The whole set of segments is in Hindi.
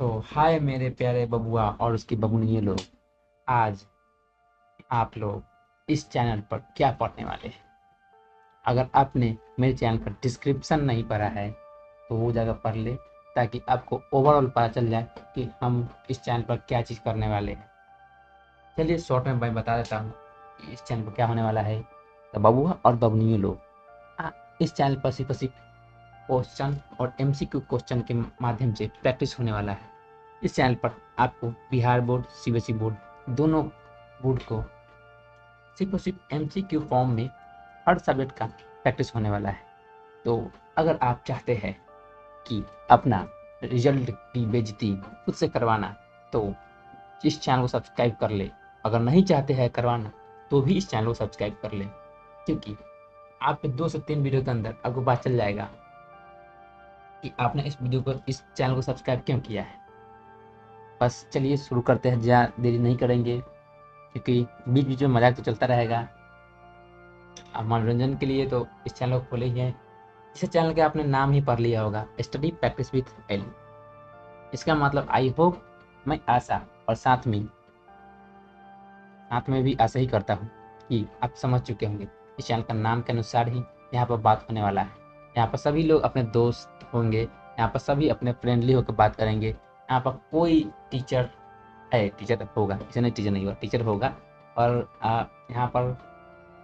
तो हाय मेरे प्यारे बबुआ और उसकी बबुनिये लोग। आज आप लोग इस चैनल पर क्या पढ़ने वाले हैं? अगर आपने मेरे चैनल का डिस्क्रिप्शन नहीं पढ़ा है तो वो जगह पढ़ ले, ताकि आपको ओवरऑल पता चल जाए कि हम इस चैनल पर क्या चीज़ करने वाले हैं। चलिए शॉर्ट में मैं बता देता हूँ कि इस चैनल पर क्या होने वाला है। तो बबुआ और बबुनिये लोग, इस चैनल पर सिर्फ क्वेश्चन और एमसीक्यू क्वेश्चन के माध्यम से प्रैक्टिस होने वाला है। इस चैनल पर आपको बिहार बोर्ड, सीबीएसई बोर्ड, दोनों बोर्ड को सिर्फ और सिर्फ एमसीक्यू फॉर्म में हर सब्जेक्ट का प्रैक्टिस होने वाला है। तो अगर आप चाहते हैं कि अपना रिजल्ट की बेइज्जती खुद से करवाना, तो इस चैनल को सब्सक्राइब कर ले। अगर नहीं चाहते हैं करवाना तो भी इस चैनल को सब्सक्राइब कर ले, क्योंकि आपके 2 से 3 वीडियो के अंदर आपको पता चल जाएगा कि आपने इस चैनल को सब्सक्राइब क्यों किया है। बस चलिए शुरू करते हैं, ज़्यादा देरी नहीं करेंगे, क्योंकि बीच बीच में मजाक तो चलता रहेगा। अब मनोरंजन के लिए तो इस चैनल को खोले ही है। इस चैनल का आपने नाम ही पढ़ लिया होगा, स्टडी प्रैक्टिस विथ एल। इसका मतलब आई होप, मैं आशा और साथ में भी आशा ही करता हूँ कि आप समझ चुके होंगे। इस चैनल का नाम के अनुसार ही यहाँ पर बात होने वाला है। यहाँ पर सभी लोग अपने दोस्त होंगे, यहाँ पर सभी अपने फ्रेंडली होकर बात करेंगे। यहाँ पर कोई टीचर है, टीचर होगा, इसे नहीं टीचर नहीं होगा, टीचर होगा। और यहाँ पर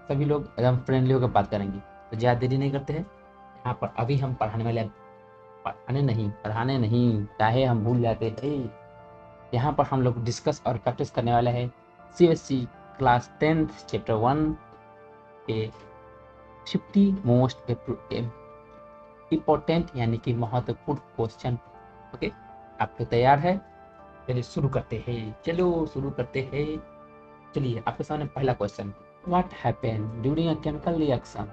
सभी लोग एकदम फ्रेंडली होकर बात करेंगे। तो ज़्यादा देरी नहीं करते हैं, यहाँ पर अभी हम पढ़ाने नहीं चाहे हम भूल जाते हैं। यहाँ पर हम लोग डिस्कस और प्रैक्टिस करने वाले हैं सीबीएसई क्लास 10th चैप्टर 1 के 50 मोस्ट इम्पोर्टेंट यानी कि महत्वपूर्ण क्वेश्चन। ओके, आप तो तैयार है? चलिए शुरू करते हैं। चलिए आपके सामने पहला question. What happen during a chemical reaction?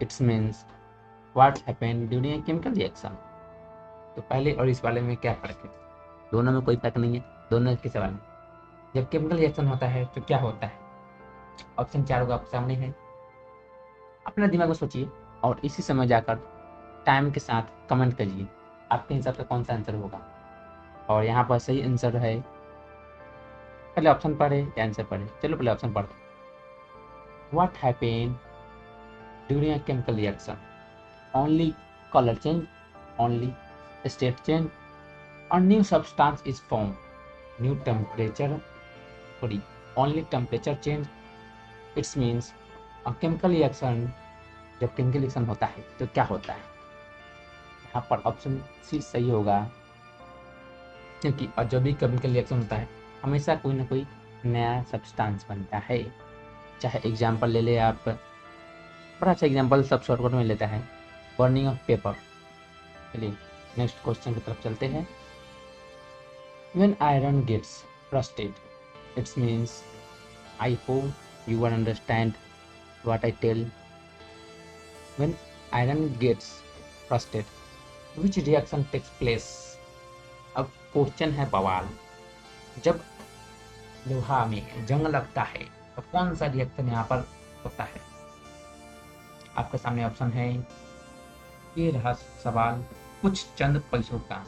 It's means what happen during a chemical reaction. तो पहले और इस वाले में क्या फर्क है? दोनों में कोई फर्क नहीं है, दोनों एक ही सवाल है। जब केमिकल रिएक्शन होता है तो क्या होता है? ऑप्शन चारों का आपके सामने है, अपने दिमाग में सोचिए और इसी समय जाकर टाइम के साथ कमेंट करिए आपके हिसाब से कौन सा आंसर होगा। और यहाँ पर सही आंसर है, पहले ऑप्शन पढ़े या आंसर पढ़े? चलो पहले ऑप्शन पढ़ते। What happen during a chemical reaction? Only colour change, only state change, और new substance is form, new temperature, sorry, only temperature change. It's means chemical reaction, जब केमिकल रिएक्शन होता है तो क्या होता है? यहाँ पर ऑप्शन सी सही होगा, क्योंकि और जब भी केमिकल रिएक्शन होता है हमेशा कोई ना कोई नया सब्सटेंस बनता है। चाहे एग्जाम्पल ले ले आप, बड़ा अच्छा एग्जाम्पल सब शॉर्टकट में लेता है, बर्निंग ऑफ पेपर। चलिए नेक्स्ट क्वेश्चन की तरफ चलते हैं। When iron gets rusted, it's means, I hope you will understand what I tell. When iron gets rusted, which reaction takes place? अब क्वेश्चन है बवाल। जब लोहा में जंग लगता है तो कौन सा रिएक्शन यहाँ पर होता है? आपके सामने ऑप्शन है, ये रहा सवाल कुछ चंद पलसों का।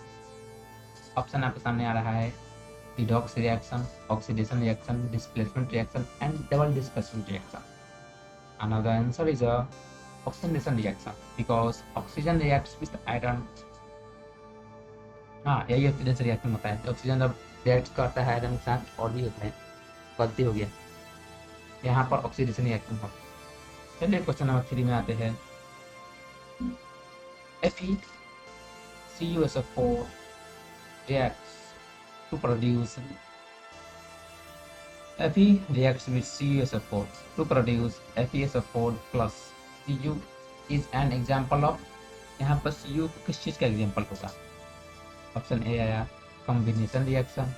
ऑप्शन आपके सामने आ रहा है, redox reaction, oxidation reaction, displacement reaction and double displacement reaction. Another answer is a oxidation reaction because oxygen reacts with iron. हाँ, यही ऑक्सीडेशन रिएक्शन होता है। ऑक्सीजन जब रिएक्ट करता है आयरन के साथ, और भी होता है, गलती हो गया, यहाँ पर ऑक्सीडेशन रिएक्शन होता है। चलिए क्वेश्चन नंबर 3 में आते हैं। FeCuSO4 reacts to produce Fe reacts with CuSO4 to produce FeSO4 plus Cu is an example of, यहाँ पर Cu किस चीज़ का एग्जाम्पल होगा? ऑप्शन ए आया combination reaction,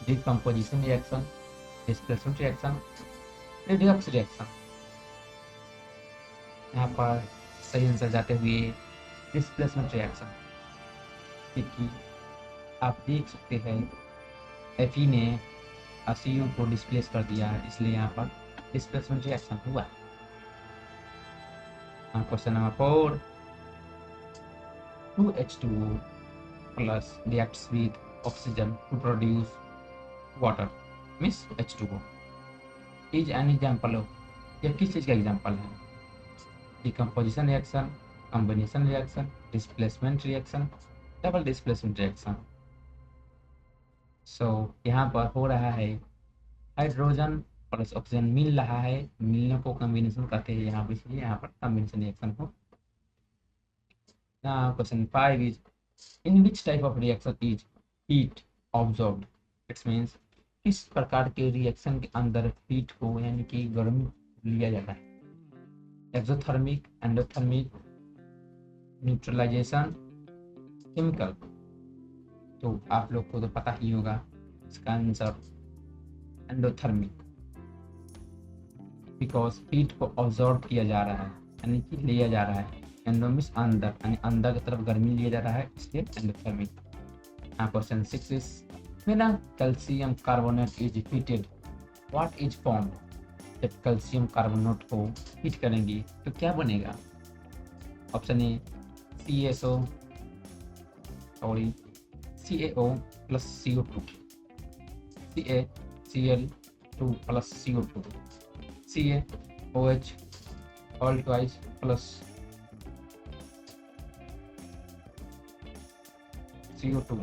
decomposition reaction, displacement reaction, Redux reaction. यहाँ पर सही आंसर जाते हुए डिस्प्लेसमेंट रिएक्शन, क्योंकि आप देख सकते हैं Fe ने Cu को डिस्प्लेस कर दिया, इसलिए यहाँ पर डिस्प्लेसमेंट रिएक्शन हुआ। Question number 4। 2H2O plus reacts with oxygen to produce water means H2O is an example of यह किस चीज़ का एग्जाम्पल है? Decomposition reaction, combination reaction, displacement reaction, double displacement reaction. So यहाँ पर हो रहा है हाइड्रोजन प्लस ऑक्सीजन मिल रहा है, मिलने को कॉम्बिनेशन कहते हैं यहाँ पर, इसलिए यहाँ पर कॉम्बिनेशन रिएक्शन हो। Now question 5 is in which type of reaction is heat absorbed? It means किस प्रकार के रिएक्शन के अंदर हीट को यानी कि गर्मी लिया जाता है? Exothermic, endothermic, neutralisation, chemical. तो आप लोग को तो पता ही होगा इसका आंसर एंडोथर्मिक, बिकॉज हीट को ऑब्जॉर्व किया जा रहा है यानी कि लिया जा रहा है। एंडो मीन्स अंदर, यानी अंदर की तरफ गर्मी लिया जा रहा है, इसलिए endothermic. Question 6 is when a calcium carbonate is heated what is formed? जब कैल्शियम कार्बोनेट को हीट करेंगे तो क्या बनेगा? Option A CaO plus CO2, CaCl2 plus CO2, CaOH whole twice plus CO2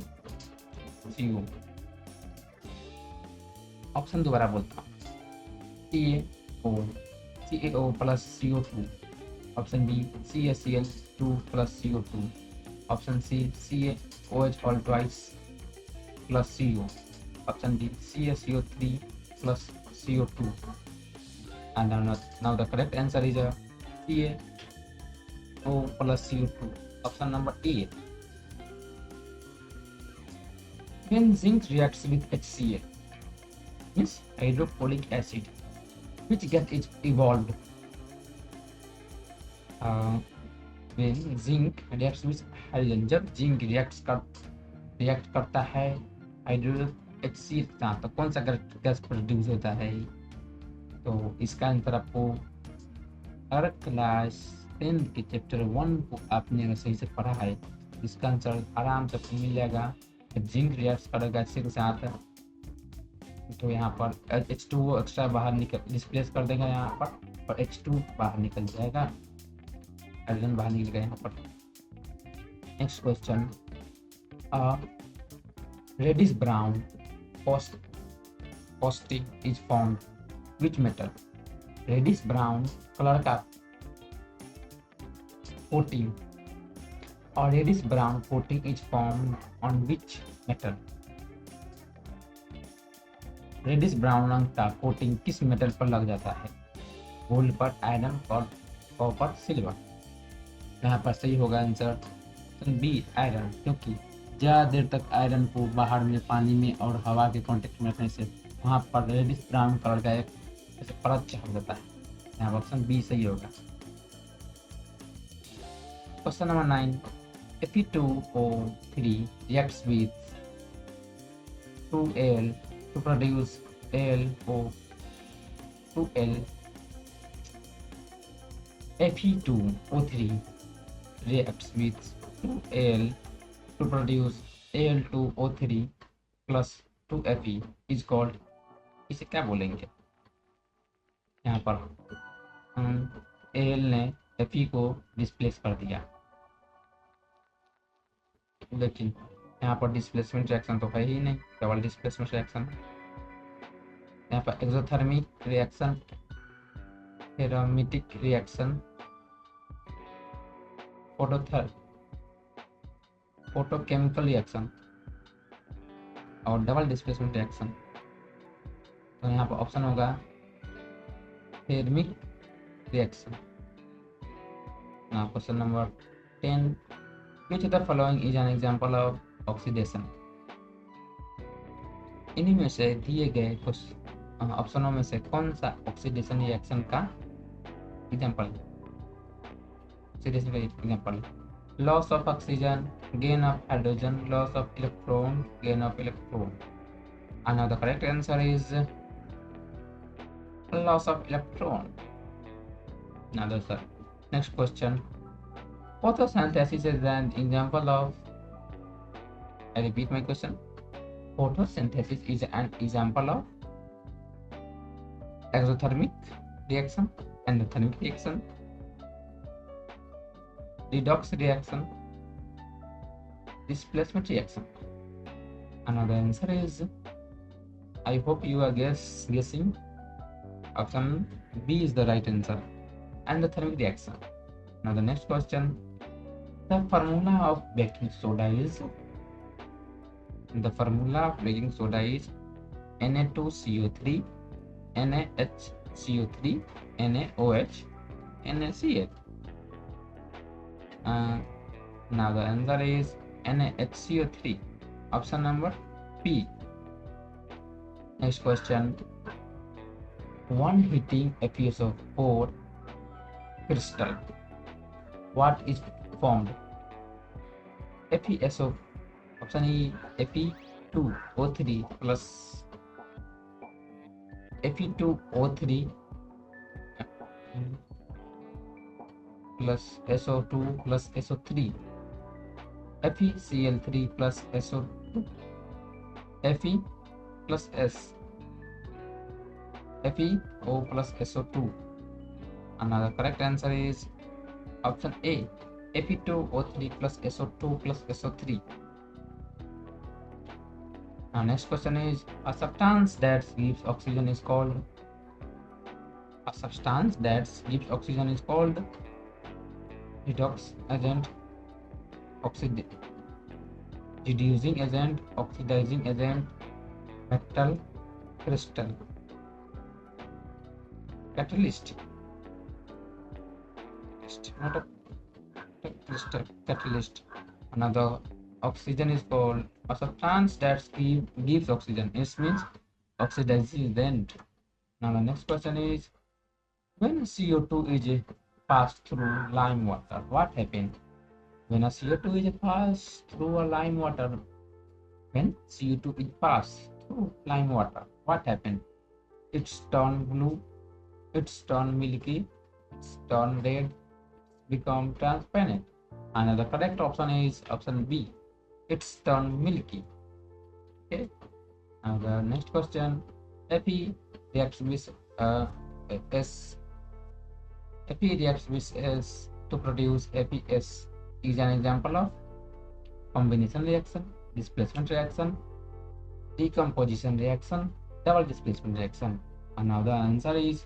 CO। Option दोबारा बोलता हूँ, CaO plus CO2, option B CaCl2 plus CO2, option C CaOH whole twice plus CO, option D CaCO3 plus CO2। And now the correct answer is CaO plus CO2, option number A. When zinc reacts with HCl means hydrochloric acid, which gas is evolved? When zinc reacts with hydrogen, जब जिंक रिएक्ट करता है हाइड्रो HCl के साथ तो कौन सा गैस प्रोड्यूस होता है? तो इसका आंसर आपको अगर क्लास 10 के चैप्टर 1 को आपने अगर सही से पढ़ा है, इसका आंसर आराम से आपको मिल जाएगा। जिंक रिएक्ट करेगा HCl के साथ तो यहाँ पर H2O एक्स्ट्रा बाहर निकल डिस्प्लेस कर देगा यहाँ पर, और H2 बाहर निकल जाएगा, हाइड्रोजन बाहर निकल गया यहाँ पर। Next question, reddish brown caustic is found which metal? Reddish brown colour का कोटिंग और reddish brown coating is found on which metal? Reddish brown रंग का कोटिंग किस मेटल पर लग जाता है? गोल्ड पर, आयरन पर, कॉपर, सिल्वर। यहाँ पर सही होगा आंसर बी आयरन, क्योंकि ज़्यादा देर तक आयरन को बाहर में पानी में और हवा के कांटेक्ट में रखने से वहाँ पर रेडिश ब्राउन कलर का एक ऐसे परत छप जाता है। यहाँ पर ऑप्शन बी सही होगा। Question number 9, Fe2O3 reacts with 2Al to produce AlO2L. Fe2O3 reacts with 2Al to produce Al2O3 plus 2Fe is called, इसे क्या बोलेंगे? यहाँ पर Al ने Fe को डिस्प्लेस कर दिया, लेकिन यहाँ पर डिस्प्लेसमेंट रिएक्शन तो है ही नहीं, डबल डिस्प्लेसमेंट रिएक्शन। यहाँ पर exothermic reaction, aromatic reaction, photochemical reaction और डबल डिस्प्लेसमेंट रिएक्शन। तो यहाँ पर ऑप्शन होगा thermic reaction. Now question number 10, which of the following is an example of oxidation? इन्हीं में से दिए गए कुछ ऑप्शनों में से कौन सा ऑक्सीडेशन रिएक्शन का एग्जांपल है? ऑक्सीडेशन का example, loss of oxygen, gain of hydrogen, loss of electron, gain of electron. And now the correct answer is loss of electron. Now the next question, Photosynthesis is an example of, I repeat my question. Photosynthesis is an example of exothermic reaction, endothermic reaction, redox reaction, displacement reaction. Another answer is, I hope you are guessing. Option B is the right answer, endothermic reaction. Now the next question. The formula of baking soda is, Na2CO3, NaHCO3, NaOH, NaCl. Now the answer is NaHCO3, option number P. Next question. One heating FeSO4 crystal, what is formed? FeSO, option E, Fe2O3 plus Fe2O3 plus SO2 plus SO3, FeCl3 plus SO2, Fe plus S, FeO plus SO2. Another correct answer is option A, Fe2O3 plus SO2 plus SO3. Now next question is, a substance that gives oxygen is called, redox agent, reducing agent, oxidizing agent, metal crystal, catalyst, not a crystal, catalyst. Another oxygen is called, a substance that gives oxygen. It means oxidizing agent. Now the next question is, when CO2 is passed through lime water, what happens? When a CO2 is passed through a lime water, when CO2 is passed through lime water, what happens? It's turned blue, it's turned milky, it's turned red, become transparent. Another correct option is option B, it's turned milky. Okay. Now the next question, Fe reacts with S. Fe reacts with S to produce FeS is an example of combination reaction, displacement reaction, decomposition reaction, double displacement reaction. And now the answer is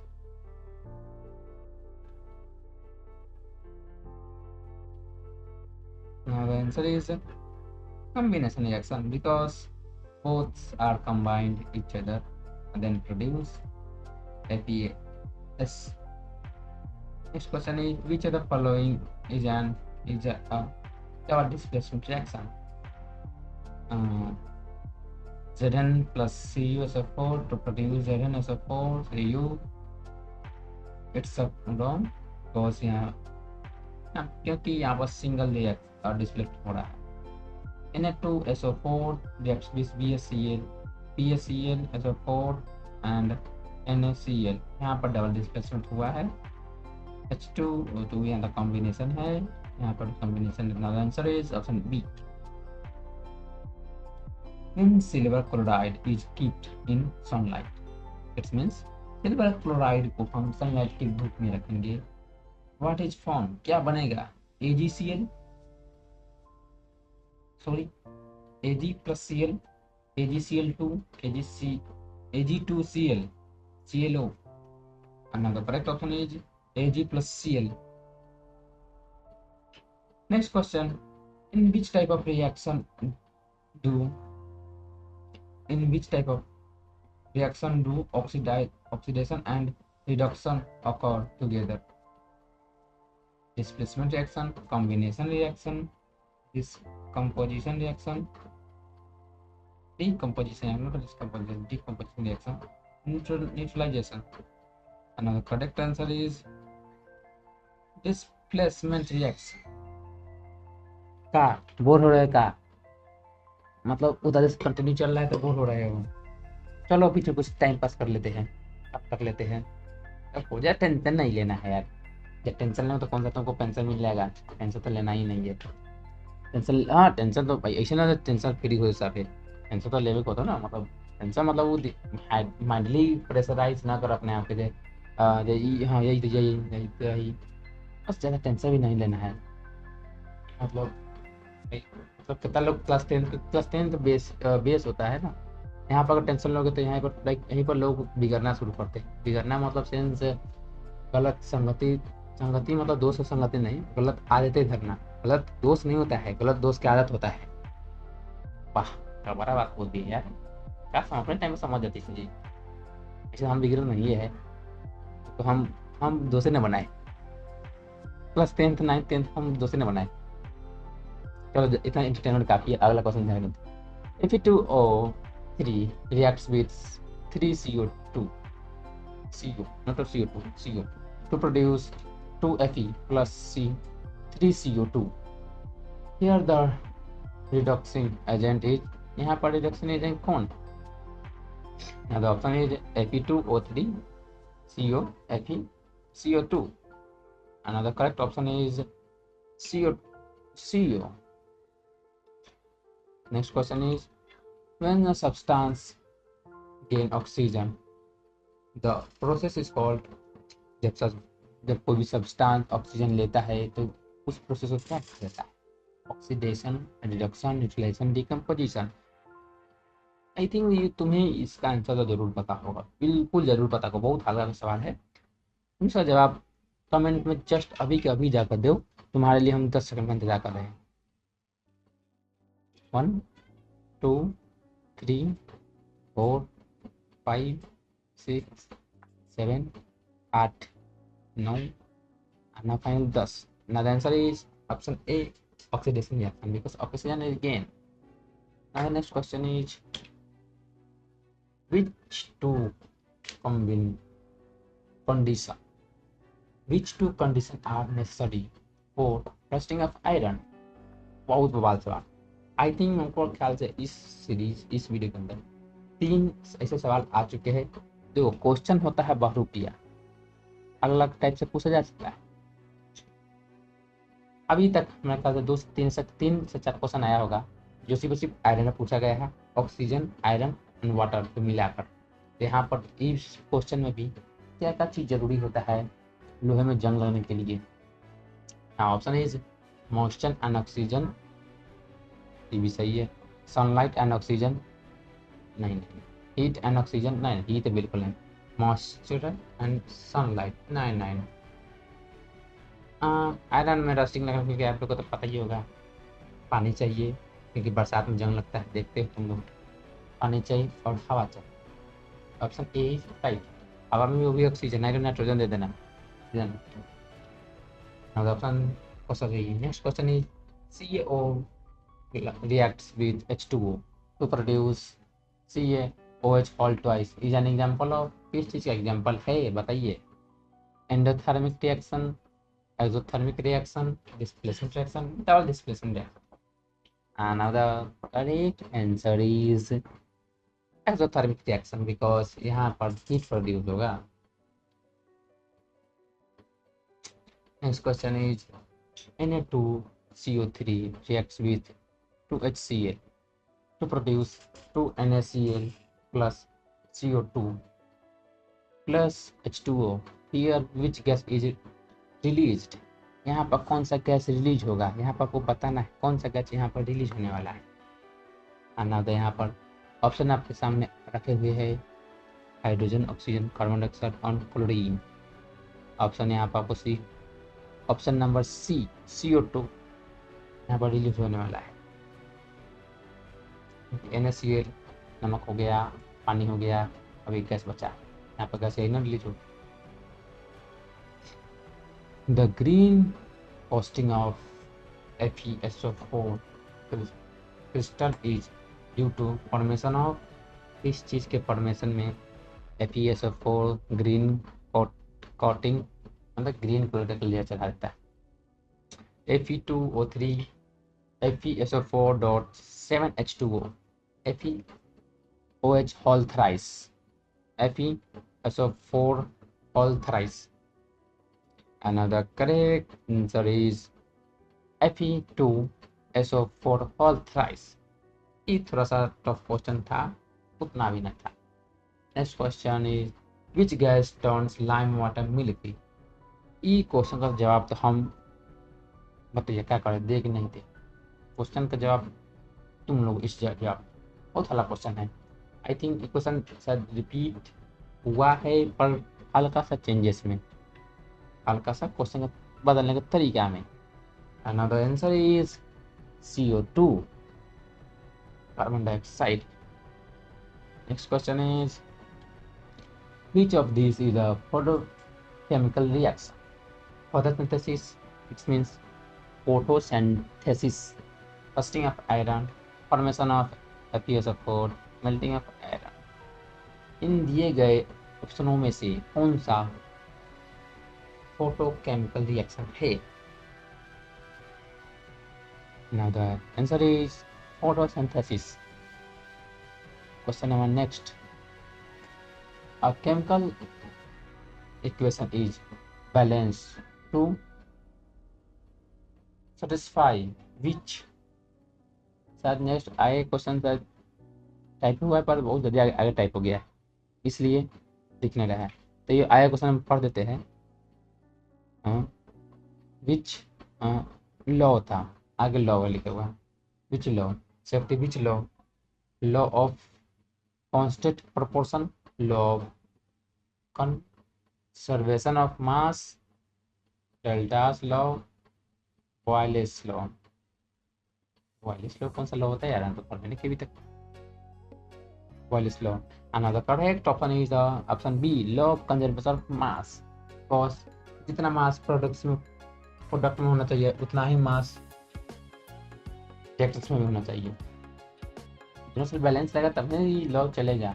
combination reaction, because both are combined each other and then produce FeS. Next question is, which of the following is a double displacement reaction? Zn plus CuSO4 to produce ZnSO4 Cu. It's wrong, because क्योंकि यहाँ पर सिंगल रिएक्ट डिस्प्लेट हो रहा है. Na2SO4 reacts with BaCl, PaCl, SO4 and NaCl. यहाँ पर डबल डिस्प्लेसमेंट हुआ है. H2O2 यहाँ का कॉम्बिनेशन है, यहाँ पर combination. Answer is option B. When silver chloride is kept in sunlight, it means silver chloride को हम सनलाइट की धूप में रखेंगे, what is formed, क्या बनेगा? AgCl, sorry Ag plus Cl, AgCl2, Ag2Cl, ClO. Another correct option is Ag plus Cl. Next question, in which type of reaction do oxidation and reduction occur together? Displacement reaction, combination reaction, decomposition reaction, decomposition reaction, neutralization. Another correct answer is displacement reaction. का बोर हो रहा है का मतलब उधर से कंटिन्यू चल रहा है तो बोर हो रहा है वो. चलो पीछे कुछ टाइम पास कर लेते हैं, अब कर लेते हैं, अब हो जाए, टेंशन नहीं लेना है यार, टेंशन लेना तो कौन सा तुमको पेंशन मिल जाएगा, टेंशन तो लेना ही नहीं है। टेंशन, हाँ टेंशन तो भाई ऐसे ना टेंशन फ्री हो सब है, टेंशन तो लेवे को होता ना, मतलब टेंशन मतलब वो माइंडली प्रेशराइज ना कर अपने आप के जे यही, हाँ यही तो यही यही तो यही, बस ज़्यादा टेंशन भी नहीं लेना है। मतलब मतलब कितना लोग क्लास टेंथ बेस बेस होता है ना, यहाँ पर अगर टेंशन लोगे तो यहाँ पर लाइक यहीं पर लोग बिगड़ना शुरू करते हैं। बिगड़ना मतलब सेंस गलत संगति, संगति मतलब दोस्त और संगति नहीं, गलत आदतें धरना। गलत दोस्त नहीं होता है, गलत दोस्त की आदत होता है। वाह, क्या बड़ा बात बोल दी है यार, क्या अपने टाइम में समझ जाती चीजें। ऐसे हम बिगड़े नहीं है तो हम दोषी न बनाए, क्लास टेंथ नाइन्थ टेंथ हम दोषी न बनाए। चलो इतना इंटरटेनमेंट काफी है, अगला क्वेश्चन ध्यान दो। Fe2O3 reacts with 3CO2, CO, not CO2, CO, to produce 2Fe plus C, 3CO2. Here the reducing agent is, यहाँ पर reduction agent कौन? Now the option is Fe2O3, CO, Fe, CO2. Another correct option is CO, CO. Next question is, when a substance gain oxygen, the process is called, जब जब कोई भी सब्सटेंस ऑक्सीजन लेता है तो उस प्रोसेस को क्या कहता है? Oxidation, reduction, neutralisation, decomposition. I think ये तुम्हें इसका आंसर तो जरूर पता होगा, बिल्कुल जरूर पता होगा, बहुत हल्का सवाल है। इसका जवाब कमेंट में जस्ट अभी के अभी जाकर दो, तुम्हारे लिए हम 10 सेकंड का इंतजार कर रहे हैं। 1 2 3 4 5 6 7 8 9 and now final 10. Now the answer is option A, oxidation reaction, because oxygen is gain. Now the next question is, which two combine condition, which two conditions are necessary for rusting of iron? बहुत बवाल सवाल। आई थिंक हमको ख्याल से इस सीरीज, इस वीडियो के अंदर 3 ऐसे सवाल आ चुके हैं। देखो क्वेश्चन होता है बहुरूपिया, अलग अलग टाइप से पूछा जा सकता है। अभी तक मेरे ख्याल से 3 से 4 क्वेश्चन आया होगा जो सिर्फ आयरन में पूछा गया है, ऑक्सीजन, आयरन एंड वाटर को मिलाकर। तो यहाँ पर इस क्वेश्चन में भी क्या क्या चीज़ जरूरी होता है लोहे में जंग लगने के लिए? हाँ, option is moisture and oxygen, ये भी सही है। सनलाइट एंड ऑक्सीजन, नहीं नहीं। हीट एंड ऑक्सीजन, नहीं हीट बिल्कुल नहीं। मॉइस्चर एंड सनलाइट, नहीं नहीं। आयरन में रस्टिंग लगने के लिए आप लोग को तो पता ही होगा, पानी चाहिए क्योंकि बरसात में जंग लगता है, देखते हो तुम लोग। पानी चाहिए और हवा चाहिए। ऑप्शन ए इज राइट, हवा में भी वो भी ऑक्सीजन, नाइट्रोजन दे देना। ऑप्शन को सही। Next question is, CaO reacts with H2O to produce CaOH all twice is an example of, किस चीज़ का एग्जाम्पल है बताइए? Endothermic reaction, exothermic reaction, displacement reaction, double displacement reaction. And now the correct answer is exothermic reaction, because यहाँ पर हीट प्रोड्यूस होगा। Next question is, Na2CO3 reacts with 2HCl to produce 2NaCl plus CO2 plus H2O. Here which gas is released? यहाँ पर कौन सा गैस रिलीज होगा, यहाँ पर आपको बताना है कौन सा गैस यहाँ पर रिलीज होने वाला है। आना तो यहाँ पर ऑप्शन आपके सामने रखे हुए हैं, हाइड्रोजन, ऑक्सीजन, कार्बन डाइऑक्साइड और क्लोरीन। ऑप्शन यहाँ पर आपको सी, ऑप्शन नंबर सी, CO2 यहाँ पर रिलीज होने वाला है। NaCl, नमक हो गया, पानी हो गया, अभी गैस बचा, यहाँ पर गैस यही ना रिलीज हो। The green casting of FeSO4 crystal is due to formation of, इस चीज़ के फॉर्मेशन में FeSO4 ग्रीन कोटिंग मतलब ग्रीन कलर का लेयर चढ़ा देता है। Fe2O3 FeSO4.7H2O FeOH whole thrice FeSO4 whole thrice Another correct answer is Fe2SO4 whole thrice. ये थोड़ा सा टफ क्वेश्चन था, उतना भी नहीं था। Next question is which gas turns lime water milky. ये क्वेश्चन का जवाब तो हम बताइए क्या करें, दे कि नहीं दे। क्वेश्चन का जवाब तुम लोग इस जवाब, बहुत हल्का क्वेश्चन है। आई थिंक ये क्वेश्चन शायद रिपीट हुआ है पर हल्का सा चेंजेस में, हल्का सा क्वेश्चन का बदलने के तरीका में। Another answer is CO2, carbon dioxide. Next question is which of these is a photochemical reaction? Photosynthesis, it means photosynthesis, rusting of iron, formation of FeSO4, melting of iron। इन दिए गए ऑप्शनों में से कौन सा फोटोकेमिकल रिएक्शन है? Now the answer is photosynthesis. Question number next. A chemical equation is balanced to satisfy which। शायद नेक्स्ट आगे क्वेश्चन शायद टाइप हुआ है पर बहुत जल्दी आगे टाइप हो गया है, इसलिए दिख नहीं रहा है। तो ये आगे क्वेश्चन हम पढ़ देते हैं। विच लॉ था, आगे लॉ लिखा हुआ है, which law safety, which law of constant proportion, law of conservation of mass, Dalton's law, Boyle's law. Boyle's law कौन सा लॉ होता है यार, हम तो पढ़ने नहीं अभी तक। Boyle's law. Another correct option is option B, law of conservation of mass. Because जितना मास प्रोडक्ट में होना चाहिए उतना ही मास रिएक्टेंट्स में भी होना चाहिए। दोनों से बैलेंस रहेगा तब ही लॉ चलेगा,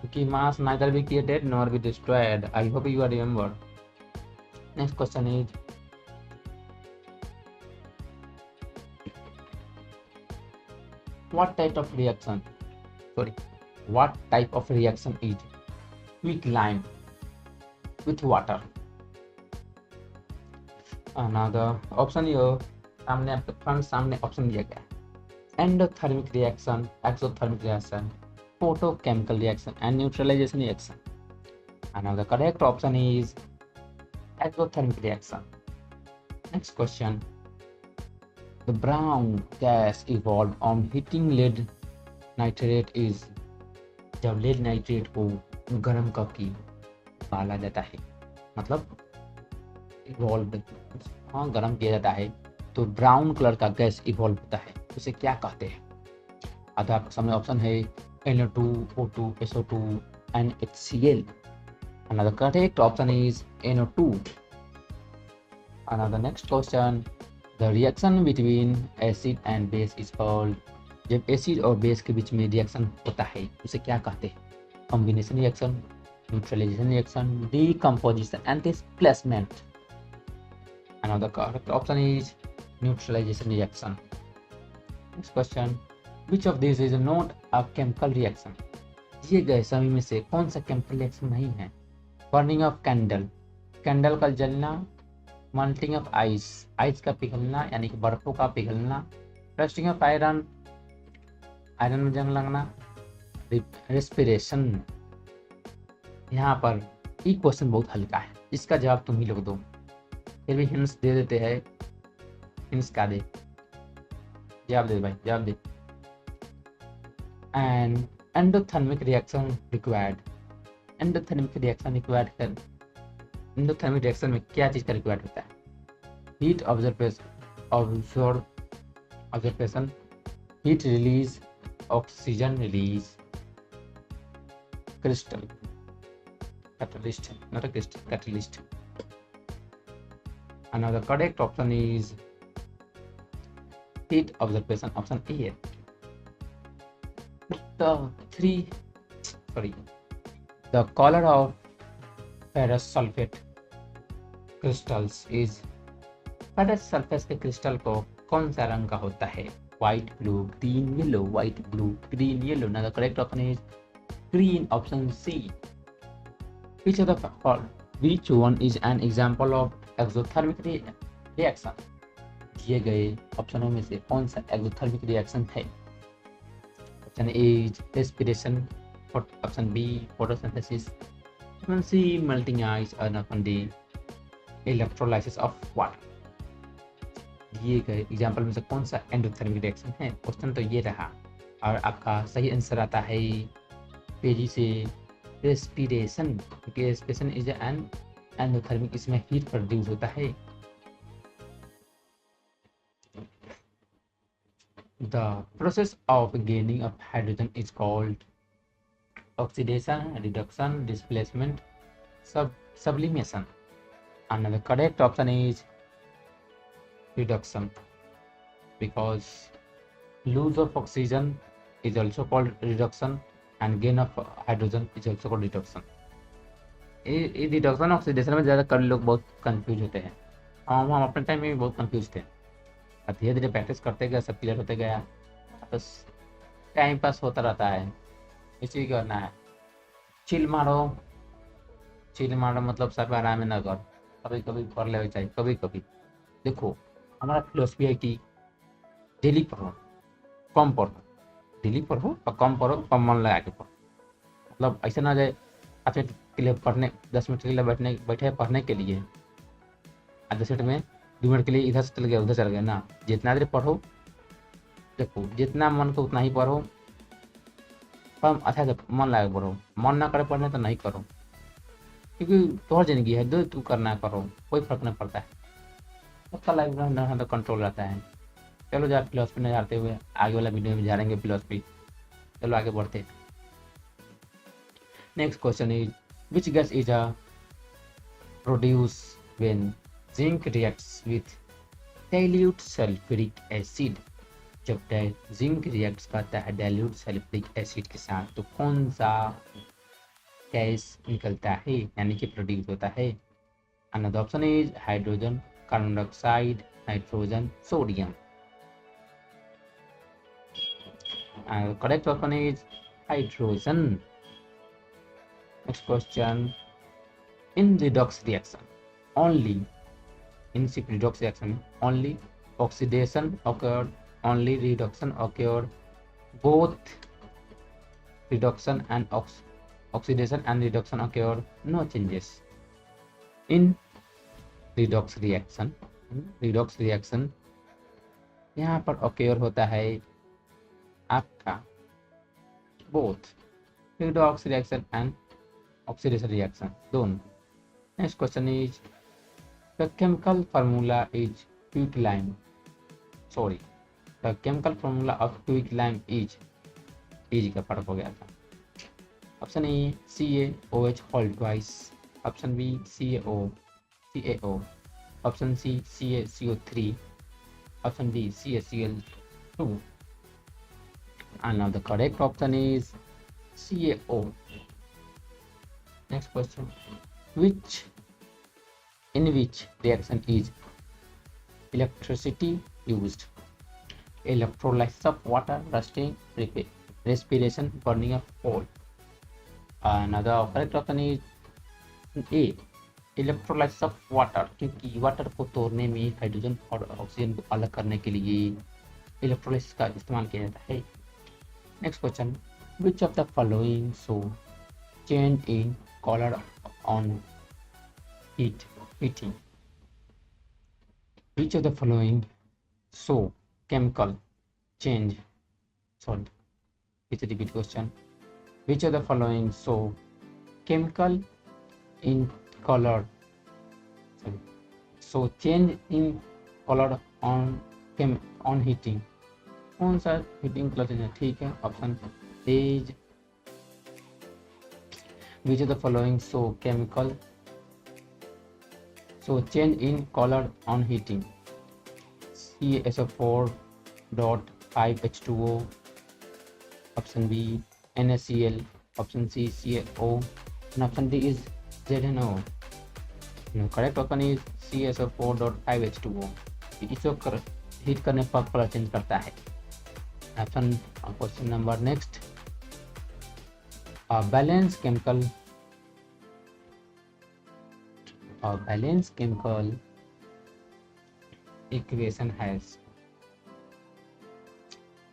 क्योंकि mass neither be created nor be destroyed. I hope you are remember. Next question is what type of reaction is weak lime with water? Another option here, सामने आपके फ्रंट सामने ऑप्शन दिया गया है। Endothermic reaction, exothermic reaction, photochemical reaction and neutralisation reaction. Another correct option is exothermic reaction. Next question. The brown gas evolved on heating lead nitrate is। जब lead nitrate को गर्म करके डाला जाता है, मतलब इवॉल्व, हाँ गर्म किया जाता है, तो ब्राउन कलर का गैस इवॉल्व होता है, उसे क्या कहते हैं? अतः आपके सामने ऑप्शन है NO2, O2, SO2 and HCl। Another correct option is NO2। Another next question. The reaction between acid and base is called। जब एसिड और बेस के बीच में रिएक्शन होता है उसे क्या कहते हैं? Combination reaction, neutralisation reaction, decomposition and displacement. Another correct option is neutralization reaction। Next question. Which of these is not a chemical reaction? दिए गए सभी में से कौन सा केमिकल रिएक्शन नहीं है? बर्निंग ऑफ कैंडल, कैंडल का जलना, मेल्टिंग ऑफ आइस, आइस का पिघलना यानी कि बर्फों का पिघलना, रस्टिंग ऑफ आयरन, आयरन में जंग लगना, रेस्पिरेशन। यहाँ पर ये क्वेश्चन बहुत हल्का है, इसका जवाब तुम ही लोग दो, फिर भी हिंट्स दे देते हैं। हिंट्स क्या दे, जवाब दे भाई, जवाब दे। And endothermic reaction required. Endothermic reaction required कर, एंडोथर्मिक रिएक्शन में क्या चीज का रिक्वायर्ड होता है? Heat observation, heat release, oxygen release, crystal, catalyst, not a crystal, catalyst. Another correct option is heat observation, option A। The color of ferrous sulfate crystals is। ferrous sulfate के क्रिस्टल को कौन सा रंग का होता है? white, blue, green, yellow, white, blue, green, yellow। Now the correct option is green, option C। Which one is an example of exothermic reaction. दिए गए ऑप्शनों में से कौन सा एक्सोथर्मिक रिएक्शन है? Option A respiration, option B photosynthesis, option C melting ice और option D electrolysis of water. दिए गए एग्जाम्पल में से कौन सा एंडोथर्मिक रिएक्शन है? क्वेश्चन तो ये रहा और आपका सही आंसर आता है पेजी से रेस्पिरेशन, क्योंकि रेस्पिरेशन इज एन एंडोथर्मिक, इसमें हीट प्रोड्यूस होता है। The process of gaining of hydrogen is called oxidation, reduction, displacement, sublimation, and the correct option is reduction, because lose of oxygen is also called reduction and gain of hydrogen is also called reduction. ये रिडक्शन ऑक्सीडेशन में ज़्यादा कर लोग बहुत कंफ्यूज होते हैं। हम अपने टाइम में भी बहुत कंफ्यूज थे, और धीरे धीरे प्रैक्टिस करते गए सब क्लियर होते गया, बस टाइम पास होता रहता है। इसी करना है, चिल मारो मतलब सब आराम ना कर, कभी कभी कर ले चाहिए। कभी कभी देखो हमारा फिलोसफी है कि डेली पढ़ो कम पढ़ो, डेली पढ़ो और कम पढ़ो, कम मन लगा के पढ़ो। मतलब ऐसा ना जाए 5 मिनट के लिए पढ़ने, 10 मिनट के लिए बैठे पढ़ने के लिए, और 10 मिनट में 2 मिनट के लिए इधर से चल गया उधर चल गया ना। जितना देर पढ़ो, देखो जितना मन को उतना ही पढ़ो, कम अच्छा से मन लगा पढ़ो। मन ना करे पढ़ने तो नहीं करो, क्योंकि तुम्हारी जिंदगी है, जो तू करना करो, कोई फर्क नहीं पड़ता है, सबका लाइफ में कंट्रोल रहता है। चलो जा फिलोसफी में झाड़ते हुए आगे वाला वीडियो में झाड़ेंगे फिलोसफी। चलो आगे बढ़ते। Next question is which gas is a produce when zinc reacts with dilute sulphuric acid. जब जिंक रिएक्ट्स करता है डाइल्यूट सल्फ्यूरिक एसिड के साथ, तो कौन सा गैस निकलता है, यानी कि प्रोड्यूस होता है? Another option is hydrogen, carbon dioxide, nitrogen, sodium. Correct option is hydrogen. Next question, in redox reaction only, in सिर्फ redox reaction only oxidation occurred, only reduction occurred, both reduction and oxidation and reduction occurred, no changes in redox reaction। redox reaction यहाँ पर occur होता है आपका both redox reaction and oxidation reaction दोनों। next question is the chemical formula is quicklime, sorry the chemical formula of quicklime is का फर्क हो गया था। Option A CaOH whole twice, option B CaO, option C CaCO3, option D CaCl2, and now the correct option is CaO। next question, in which reaction is electricity used? Electrolysis of water, rusting, respiration, burning of coal। Another correct option is A, electrolysis of water, क्योंकि वाटर को तोड़ने में हाइड्रोजन और ऑक्सीजन को अलग करने के लिए इलेक्ट्रोलाइसिस का इस्तेमाल किया जाता है। Next question, which of the following show change in colour on heating? Which of the following show chemical change, sorry it's a repeat question, which of the following show chemical in color, sorry so change in color on heating? कौन सा हीटिंग कलर चेंज है? ठीक है, option is which of the following show chemical so change in color on heating? CaSO4.5H2O, option B NaCl, option C CaO, and option D is ZnO। No, correct option is CaSO4.5H2O। इसको हीट करने पर कलर चेंज करता है। Option question number next, balance chemical equation has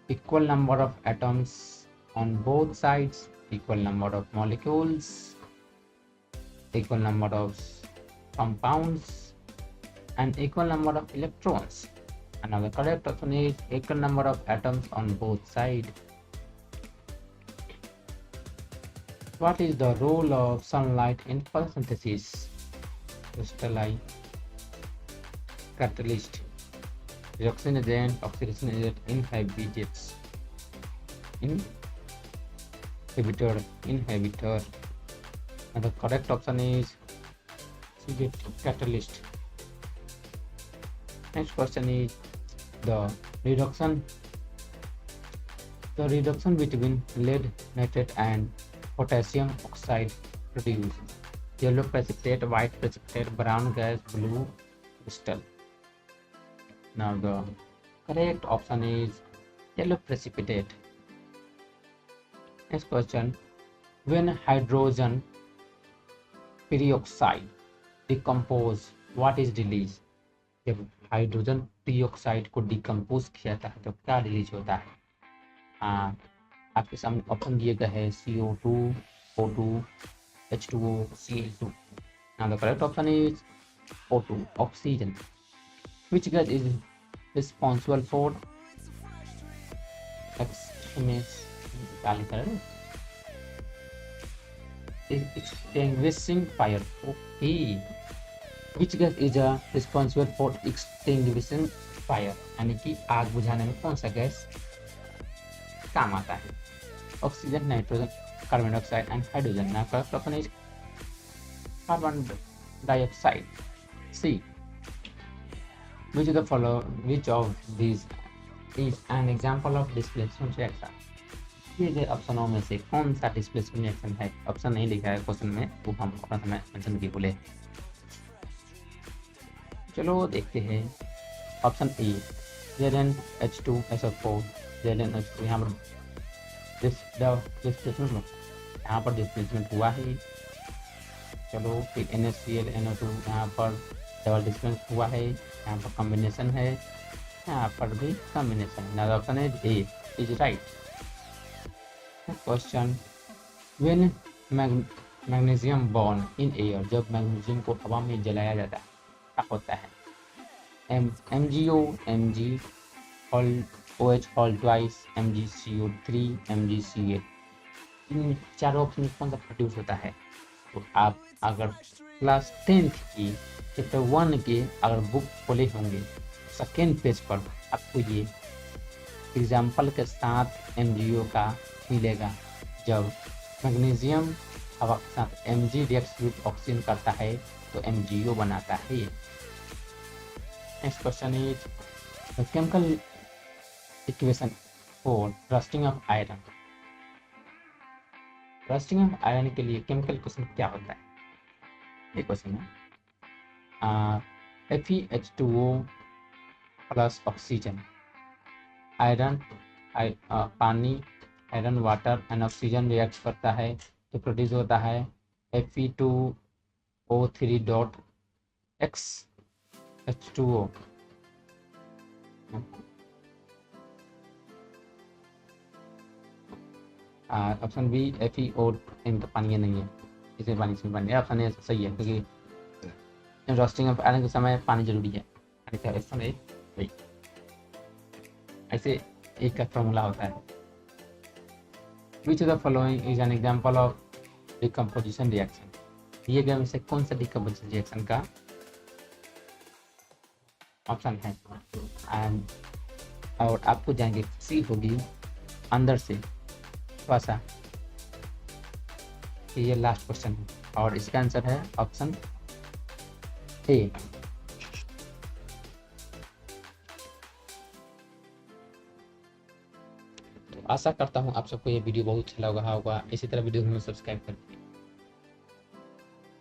equal number of atoms on both sides, equal number of molecules, equal number of compounds, and equal number of electrons. And now the correct option is equal number of atoms on both sides. What is the role of sunlight in photosynthesis? Crystalline, catalyst, reduction agent, oxidation agent, inhibitor. And the correct option is catalyst. Next question is the reduction between lead nitrate and potassium oxide produce yellow precipitate, white precipitate, brown gas, blue crystal. Now the correct option is yellow precipitate. Next question, when hydrogen peroxide decompose, what is released? जब हाइड्रोजन पेरोक्साइड को डिकम्पोज किया जाता है तो क्या रिलीज होता है? आपके सामने ऑप्शन दिए गए हैं CO2, O2, H2O, Cl2. Now the correct option is O2, oxygen. Which gas is responsible for extinguishing fire? Okay. Which gas is responsible for extinguishing fire? यानी कि आग बुझाने में कौन सा गैस काम आता है? Oxygen, nitrogen, carbon dioxide and hydrogen. Now correct option is carbon dioxide. C. Which of these is an example of displacement reaction? ये जो ऑप्शनों में से कौन सा डिस्प्लेसमेंट रिएक्शन है? ऑप्शन नहीं लिखा है क्वेश्चन में, वो हम अपना समय मेंशन किए बोले. चलो देखते हैं. Option A ZnH2SO4, ZnH2. यहाँ पर डिस्प्लेसमेंट हुआ है. चलो फिर NaCl NO2, यहाँ पर डबल डिस्प्लेसमेंट हुआ है. यहाँ पर कॉम्बिनेशन है, यहाँ पर भी कॉम्बिनेशन. ऑप्शन है A is right. Question, when magnesium burn in air, जब मैग्नीशियम को हवा में जलाया जाता है क्या होता है? MgO, Mg, OH whole twice, MgCO3, MgCl. इन चारों ऑप्शन कौन सा प्रोड्यूस होता है? तो आप अगर क्लास 10th की चैप्टर 1 के अगर बुक खोले होंगे सेकेंड पेज पर आपको ये एग्जाम्पल के साथ MgO का मिलेगा. जब मैग्नीशियम हवा के साथ Mg रिएक्ट्स विद ऑक्सीजन करता है तो MgO बनाता है. Next question is the chemical equation for rusting of iron. Rusting of iron के लिए केमिकल इक्वेशन क्या होता है? ये क्वेश्चन है. FeH2O प्लस ऑक्सीजन, आयरन पानी, iron water and oxygen react करता है तो प्रोड्यूस होता है Fe2O3.X H2O. Option B FeO, इनका पानी नहीं है, इसमें पानी से पानी. ऑप्शन ए सही है क्योंकि रोस्टिंग ऑफ आयरन के समय पानी जरूरी है. ऑप्शन ए सही. ऐसे एक का फॉर्मूला होता है. Which of the following is an example of decomposition reaction? दिए गए में से कौन सा डिकम्पोजिशन रिएक्शन का ऑप्शन है? और आपको जाएंगे सी होगी अंदर से थोड़ा सा. ये लास्ट क्वेश्चन है और इसका आंसर है ऑप्शन ए. आशा करता हूँ आप सबको ये वीडियो बहुत अच्छा लगा होगा. इसी तरह वीडियो में सब्सक्राइब करके